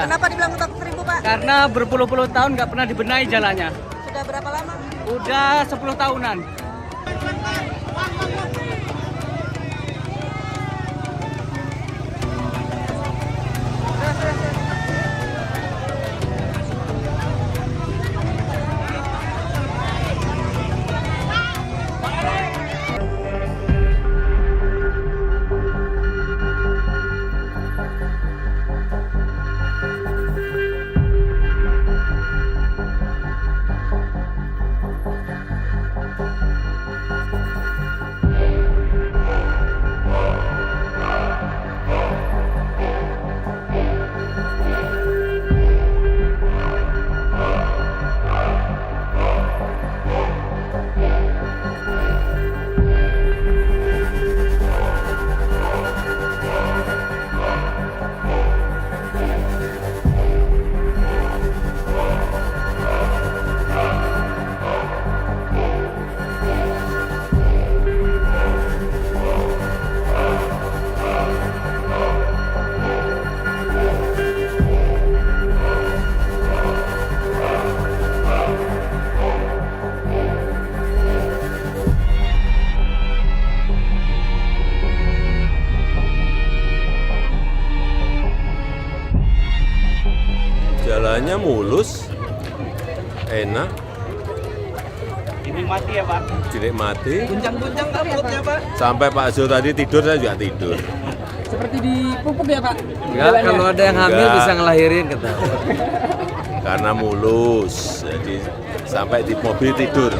Kenapa dibilang utak seribu, Pak? Karena berpuluh-puluh tahun nggak pernah dibenahi jalannya. Sudah berapa lama? Udah 10 tahunan. Jalannya mulus, enak, Dinikmati ya Pak. dinikmati. Guncang-guncang tak perutnya Pak. Sampai Pak Zul tadi tidur, saya juga tidur. Seperti dipupuk ya Pak. Enggak, kalau ada yang hamil Enggak. bisa ngelahirin kata. Karena mulus, jadi sampai di mobil tidur.